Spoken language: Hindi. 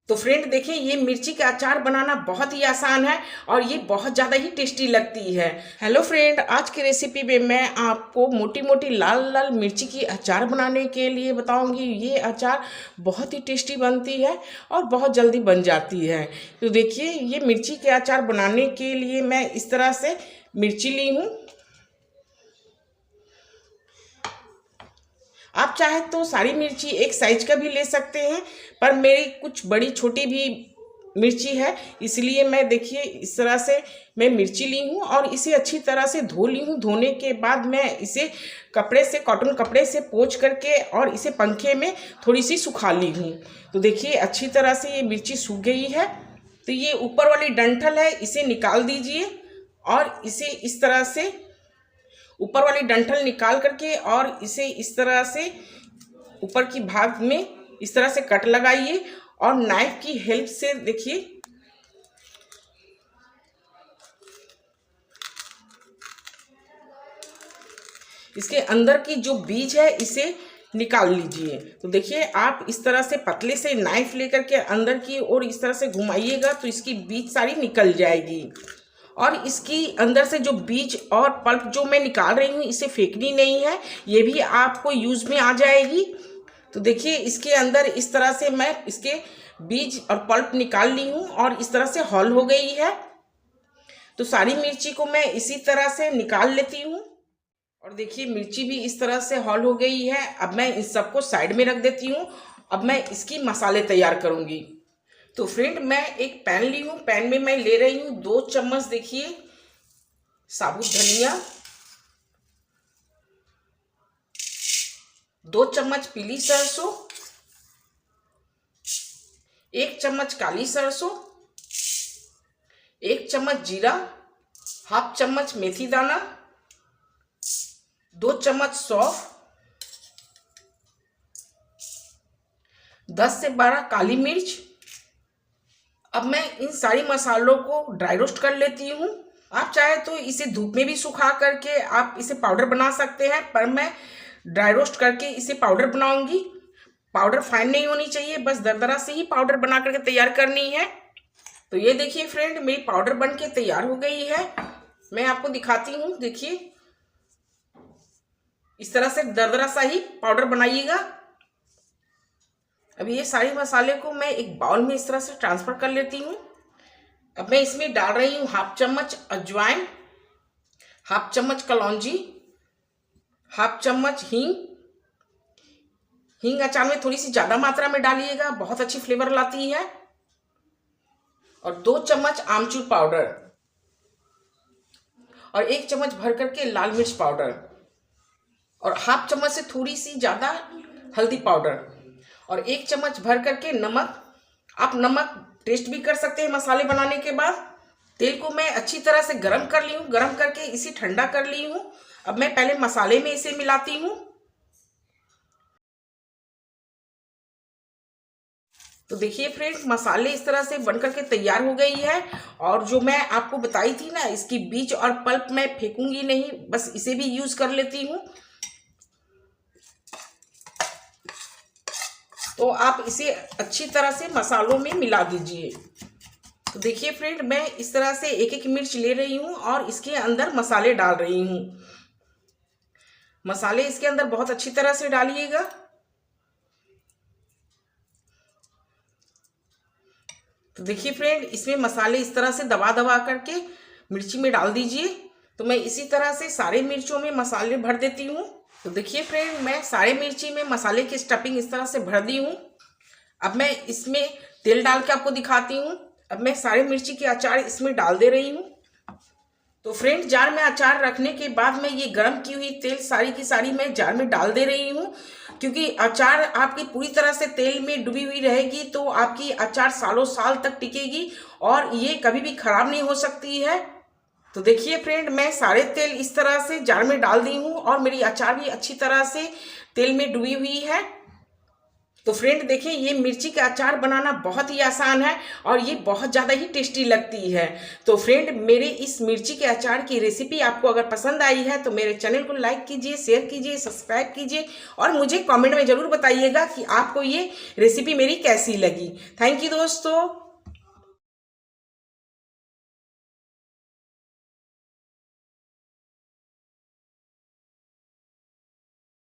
तो फ्रेंड देखिए, ये मिर्ची का अचार बनाना बहुत ही आसान है और ये बहुत ज़्यादा ही टेस्टी लगती है। हेलो फ्रेंड, आज की रेसिपी में मैं आपको मोटी मोटी लाल लाल मिर्ची की अचार बनाने के लिए बताऊंगी। ये अचार बहुत ही टेस्टी बनती है और बहुत जल्दी बन जाती है। तो देखिए, ये मिर्ची के अचार बनाने के लिए मैं इस तरह से मिर्ची ली हूँ। आप चाहे तो सारी मिर्ची एक साइज का भी ले सकते हैं, पर मेरी कुछ बड़ी छोटी भी मिर्ची है, इसलिए मैं देखिए इस तरह से मैं मिर्ची ली हूँ और इसे अच्छी तरह से धो ली हूँ। धोने के बाद मैं इसे कपड़े से, कॉटन कपड़े से पोंछ करके और इसे पंखे में थोड़ी सी सुखा ली हूँ। तो देखिए अच्छी तरह से ये मिर्ची सूख गई है। तो ये ऊपर वाली डंठल है, इसे निकाल दीजिए और इसे इस तरह से ऊपर वाली डंठल निकाल करके और इसे इस तरह से ऊपर की भाग में इस तरह से कट लगाइए और नाइफ की हेल्प से देखिए इसके अंदर की जो बीज है इसे निकाल लीजिए। तो देखिए आप इस तरह से पतले से नाइफ लेकर के अंदर की ओर इस तरह से घुमाइएगा तो इसकी बीज सारी निकल जाएगी। और इसकी अंदर से जो बीज और पल्प जो मैं निकाल रही हूँ इसे फेंकनी नहीं है, ये भी आपको यूज में आ जाएगी। तो देखिए इसके अंदर इस तरह से मैं इसके बीज और पल्प निकाल ली हूँ और इस तरह से हॉल हो गई है। तो सारी मिर्ची को मैं इसी तरह से निकाल लेती हूँ और देखिए मिर्ची भी इस तरह से हॉल हो गई है। अब मैं इन सबको साइड में रख देती हूँ। अब मैं इसकी मसाले तैयार करूँगी। तो फ्रेंड मैं एक पैन ली हूँ, पैन में मैं ले रही हूँ 2 चम्मच देखिए साबुत धनिया, 2 चम्मच पीली सरसों, 1 चम्मच काली सरसों, 1 चम्मच जीरा, हाफ चम्मच मेथी दाना, 2 चम्मच सौंफ, 10 से 12 काली मिर्च। अब मैं इन सारी मसालों को ड्राई रोस्ट कर लेती हूँ। आप चाहे तो इसे धूप में भी सुखा करके आप इसे पाउडर बना सकते हैं, पर मैं ड्राई रोस्ट करके इसे पाउडर बनाऊंगी। पाउडर फाइन नहीं होनी चाहिए, बस दरदरा से ही पाउडर बना करके तैयार करनी है। तो ये देखिए फ्रेंड, मेरी पाउडर बन के तैयार हो गई है। मैं आपको दिखाती हूँ, देखिए इस तरह से दरदरा सा ही पाउडर बनाइएगा। अब ये सारे मसाले को मैं एक बाउल में इस तरह से ट्रांसफर कर लेती हूँ। अब मैं इसमें डाल रही हूँ हाफ चम्मच अजवाइन, हाफ चम्मच कलौंजी, हाफ चम्मच हींग। हींग अचार में थोड़ी सी ज़्यादा मात्रा में डालिएगा, बहुत अच्छी फ्लेवर लाती है। और 2 चम्मच आमचूर पाउडर और 1 चम्मच भर करके लाल मिर्च पाउडर और हाफ चम्मच से थोड़ी सी ज़्यादा हल्दी पाउडर और 1 चम्मच भर करके नमक। आप नमक टेस्ट भी कर सकते हैं मसाले बनाने के बाद। तेल को मैं अच्छी तरह से गरम कर ली हूँ, गरम करके इसे ठंडा कर ली हूँ। अब मैं पहले मसाले में इसे मिलाती हूँ। तो देखिए फ्रेंड्स, मसाले इस तरह से बन करके तैयार हो गई है। और जो मैं आपको बताई थी ना, इसकी बीज और पल्प मैं फेंकूंगी नहीं, बस इसे भी यूज कर लेती हूँ। तो आप इसे अच्छी तरह से मसालों में मिला दीजिए। तो देखिए फ्रेंड, मैं इस तरह से एक एक मिर्च ले रही हूँ और इसके अंदर मसाले डाल रही हूँ। मसाले इसके अंदर बहुत अच्छी तरह से डालिएगा। तो देखिए फ्रेंड, इसमें मसाले इस तरह से दबा दबा करके मिर्ची में डाल दीजिए। तो मैं इसी तरह से सारे मिर्चों में मसाले भर देती हूँ। तो देखिए फ्रेंड, मैं सारे मिर्ची में मसाले की स्टफिंग इस तरह से भर दी हूँ। अब मैं इसमें तेल डाल के आपको दिखाती हूँ। अब मैं सारे मिर्ची के अचार इसमें डाल दे रही हूँ। तो फ्रेंड, जार में अचार रखने के बाद मैं ये गर्म की हुई तेल सारी की सारी मैं जार में डाल दे रही हूँ, क्योंकि अचार आपकी पूरी तरह से तेल में डूबी हुई रहेगी तो आपकी अचार सालों साल तक टिकेगी और ये कभी भी खराब नहीं हो सकती है। तो देखिए फ्रेंड, मैं सारे तेल इस तरह से जार में डाल दी हूँ और मेरी अचार भी अच्छी तरह से तेल में डूबी हुई है। तो फ्रेंड देखिए, ये मिर्ची का अचार बनाना बहुत ही आसान है और ये बहुत ज़्यादा ही टेस्टी लगती है। तो फ्रेंड, मेरे इस मिर्ची के अचार की रेसिपी आपको अगर पसंद आई है तो मेरे चैनल को लाइक कीजिए, शेयर कीजिए, सब्सक्राइब कीजिए और मुझे कमेंट में ज़रूर बताइएगा कि आपको ये रेसिपी मेरी कैसी लगी। थैंक यू दोस्तों।